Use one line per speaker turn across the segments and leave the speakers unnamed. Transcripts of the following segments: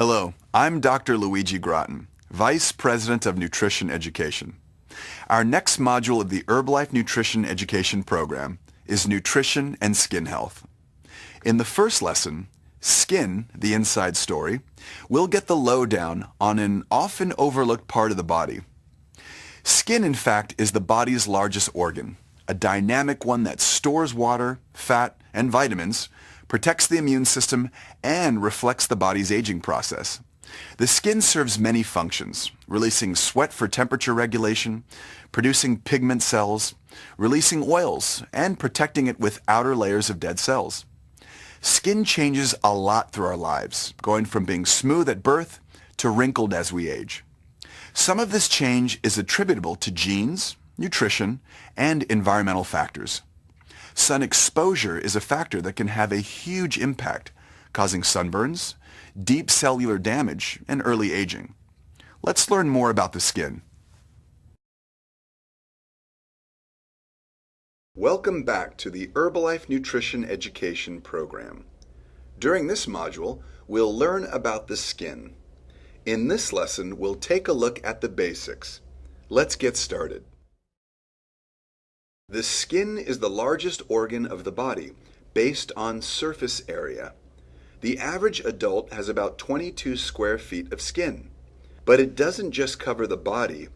Hello, I'm Dr. Luigi Groton, Vice President of Nutrition Education. Our next module of the Herbalife Nutrition Education program is Nutrition and Skin Health. In the first lesson, Skin, the Inside Story, we'll get the lowdown on an often overlooked part of the body. Skin, in fact, is the body's largest organ, a dynamic one that stores water, fat, and vitamins, protects the immune system, and reflects the body's aging process. The skin serves many functions, releasing sweat for temperature regulation, producing pigment cells, releasing oils, and protecting it with outer layers of dead cells. Skin changes a lot through our lives, going from being smooth at birth to wrinkled as we age. Some of this change is attributable to genes, nutrition, and environmental factors. Sun exposure is a factor that can have a huge impact, causing sunburns, deep cellular damage, and early aging. Let's learn more about the skin. Welcome back to the Herbalife Nutrition Education program. During this module, we'll learn about the skin. In this lesson, we'll take a look at the basics. Let's get started. The skin is the largest organ of the body, based on surface area. The average adult has about 22 square feet of skin. But it doesn't just cover the body.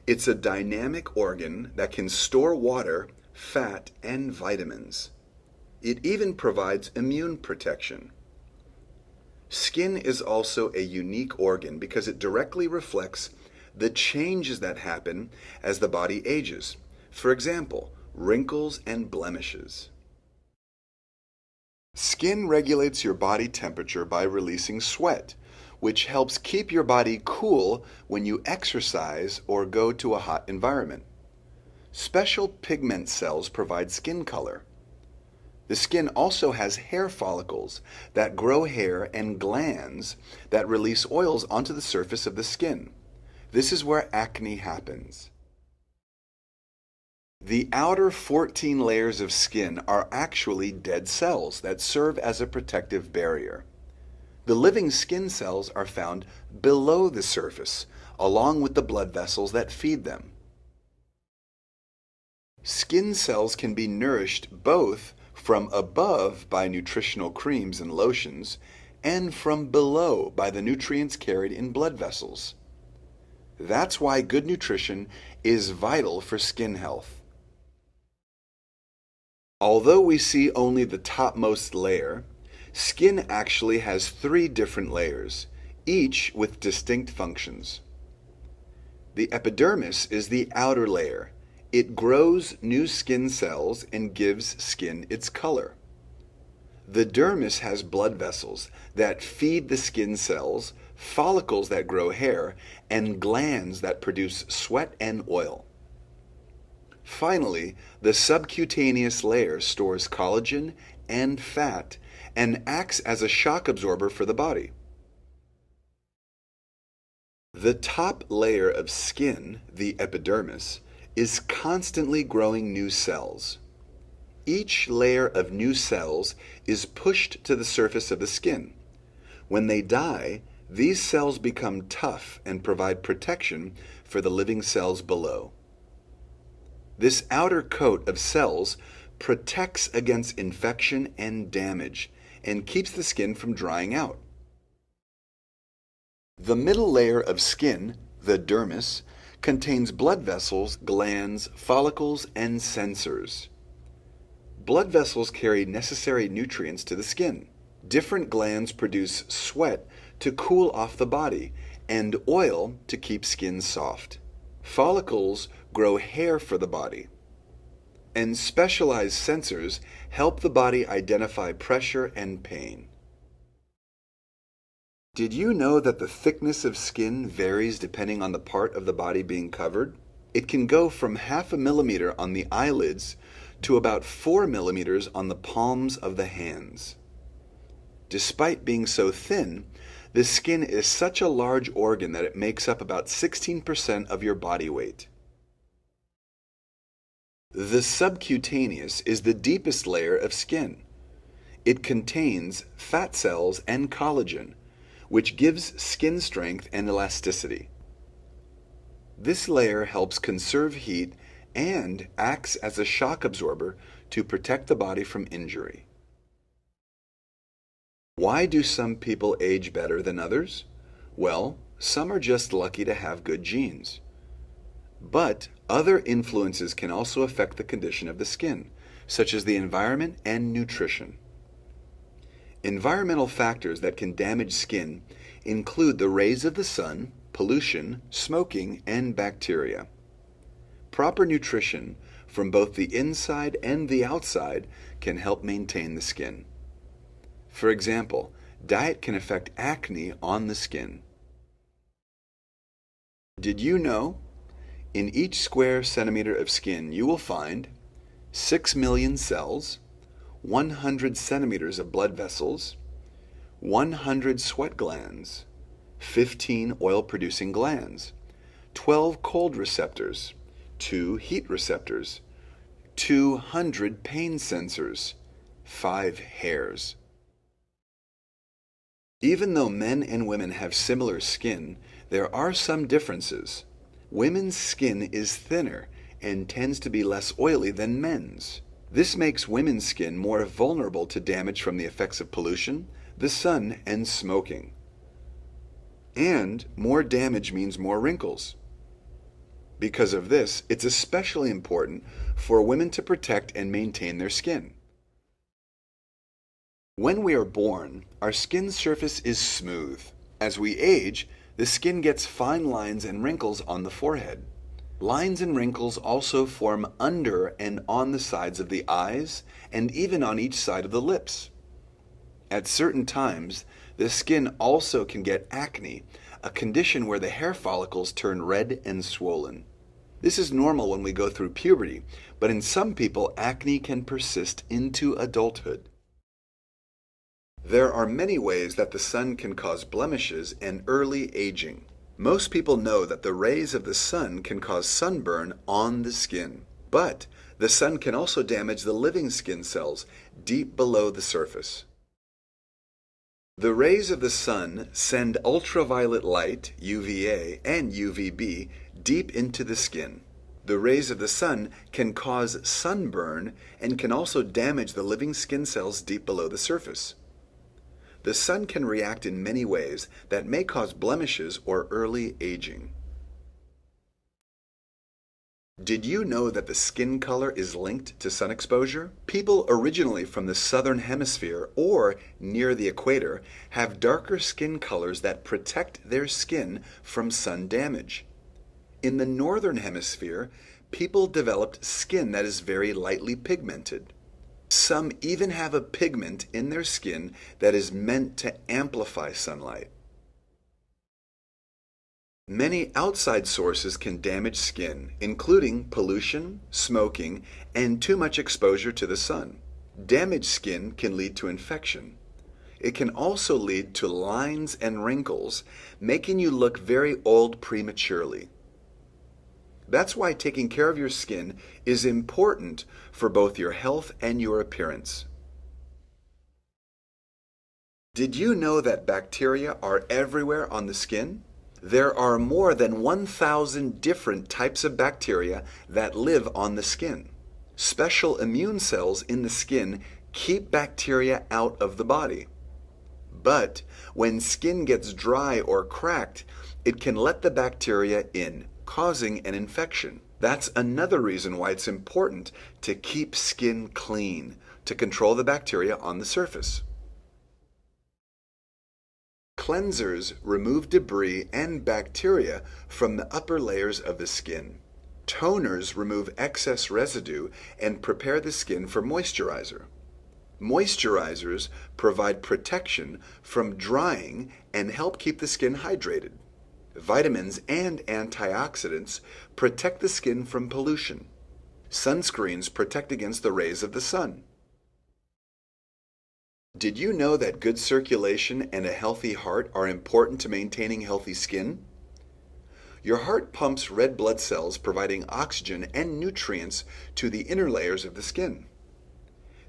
It's a dynamic organ that can store water, fat, and vitamins. It even provides immune protection. Skin is also a unique organ because it directly reflects the changes that happen as the body ages. For example, wrinkles and blemishes. Skin regulates your body temperature by releasing sweat, which helps keep your body cool when you exercise or go to a hot environment. Special pigment cells provide skin color. The skin also has hair follicles that grow hair and glands that release oils onto the surface of the skin. This is where acne happens. The outer 14 layers of skin are actually dead cells that serve as a protective barrier. The living skin cells are found below the surface, along with the blood vessels that feed them. Skin cells can be nourished both from above by nutritional creams and lotions, and from below by the nutrients carried in blood vessels. That's why good nutrition is vital for skin health. Although we see only the topmost layer, skin actually has 3 different layers, each with distinct functions. The epidermis is the outer layer. It grows new skin cells and gives skin its color. The dermis has blood vessels that feed the skin cells, follicles that grow hair, and glands that produce sweat and oil. Finally, the subcutaneous layer stores collagen and fat and acts as a shock absorber for the body. The top layer of skin, the epidermis, is constantly growing new cells. Each layer of new cells is pushed to the surface of the skin. When they die, these cells become tough and provide protection for the living cells below. This outer coat of cells protects against infection and damage and keeps the skin from drying out. The middle layer of skin, the dermis, contains blood vessels, glands, follicles, and sensors. Blood vessels carry necessary nutrients to the skin. Different glands produce sweat to cool off the body and oil to keep skin soft. Follicles grow hair for the body. And specialized sensors help the body identify pressure and pain. Did you know that the thickness of skin varies depending on the part of the body being covered? It can go from 0.5 millimeter on the eyelids to about 4 millimeters on the palms of the hands. Despite being so thin, the skin is such a large organ that it makes up about 16% of your body weight. The subcutaneous is the deepest layer of skin. It contains fat cells and collagen, which gives skin strength and elasticity. This layer helps conserve heat and acts as a shock absorber to protect the body from injury. Why do some people age better than others? Well, some are just lucky to have good genes. But other influences can also affect the condition of the skin, such as the environment and nutrition. Environmental factors that can damage skin include the rays of the sun, pollution, smoking, and bacteria. Proper nutrition from both the inside and the outside can help maintain the skin. For example, diet can affect acne on the skin. Did you know? In each square centimeter of skin, you will find 6 million cells, 100 centimeters of blood vessels, 100 sweat glands, 15 oil-producing glands, 12 cold receptors, 2 heat receptors, 200 pain sensors, 5 hairs. Even though men and women have similar skin, there are some differences. Women's skin is thinner and tends to be less oily than men's. This makes women's skin more vulnerable to damage from the effects of pollution, the sun, and smoking. And more damage means more wrinkles. Because of this, it's especially important for women to protect and maintain their skin. When we are born, our skin surface is smooth. As we age, the skin gets fine lines and wrinkles on the forehead. Lines and wrinkles also form under and on the sides of the eyes and even on each side of the lips. At certain times, the skin also can get acne, a condition where the hair follicles turn red and swollen. This is normal when we go through puberty, but in some people, acne can persist into adulthood. There are many ways that the sun can cause blemishes and early aging. Most people know that the rays of the sun can cause sunburn on the skin, but the sun can also damage the living skin cells deep below the surface. The rays of the sun send ultraviolet light, UVA, and UVB deep into the skin. The rays of the sun can cause sunburn and can also damage the living skin cells deep below the surface. The sun can react in many ways that may cause blemishes or early aging. Did you know that the skin color is linked to sun exposure? People originally from the southern hemisphere or near the equator have darker skin colors that protect their skin from sun damage. In the northern hemisphere, people developed skin that is very lightly pigmented. Some even have a pigment in their skin that is meant to amplify sunlight. Many outside sources can damage skin, including pollution, smoking, and too much exposure to the sun. Damaged skin can lead to infection. It can also lead to lines and wrinkles, making you look very old prematurely. That's why taking care of your skin is important for both your health and your appearance. Did you know that bacteria are everywhere on the skin? There are more than 1,000 different types of bacteria that live on the skin. Special immune cells in the skin keep bacteria out of the body. But when skin gets dry or cracked, it can let the bacteria in, causing an infection. That's another reason why it's important to keep skin clean, to control the bacteria on the surface. Cleansers remove debris and bacteria from the upper layers of the skin. Toners remove excess residue and prepare the skin for moisturizer. Moisturizers provide protection from drying and help keep the skin hydrated. Vitamins and antioxidants protect the skin from pollution. Sunscreens protect against the rays of the sun. Did you know that good circulation and a healthy heart are important to maintaining healthy skin? Your heart pumps red blood cells providing oxygen and nutrients to the inner layers of the skin.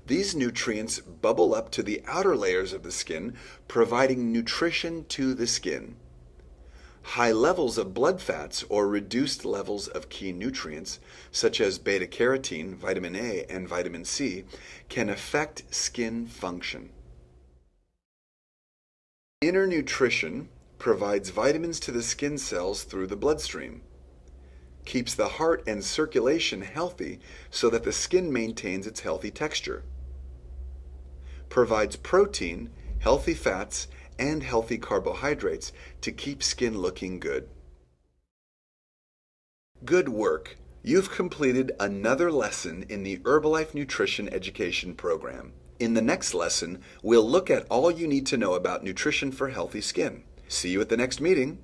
These nutrients bubble up to the outer layers of the skin, providing nutrition to the skin. High levels of blood fats or reduced levels of key nutrients, such as beta-carotene, vitamin A, and vitamin C, can affect skin function. Inner nutrition provides vitamins to the skin cells through the bloodstream, keeps the heart and circulation healthy so that the skin maintains its healthy texture, provides protein, healthy fats, and healthy carbohydrates to keep skin looking good. Good work! You've completed another lesson in the Herbalife Nutrition Education program. In the next lesson, we'll look at all you need to know about nutrition for healthy skin. See you at the next meeting.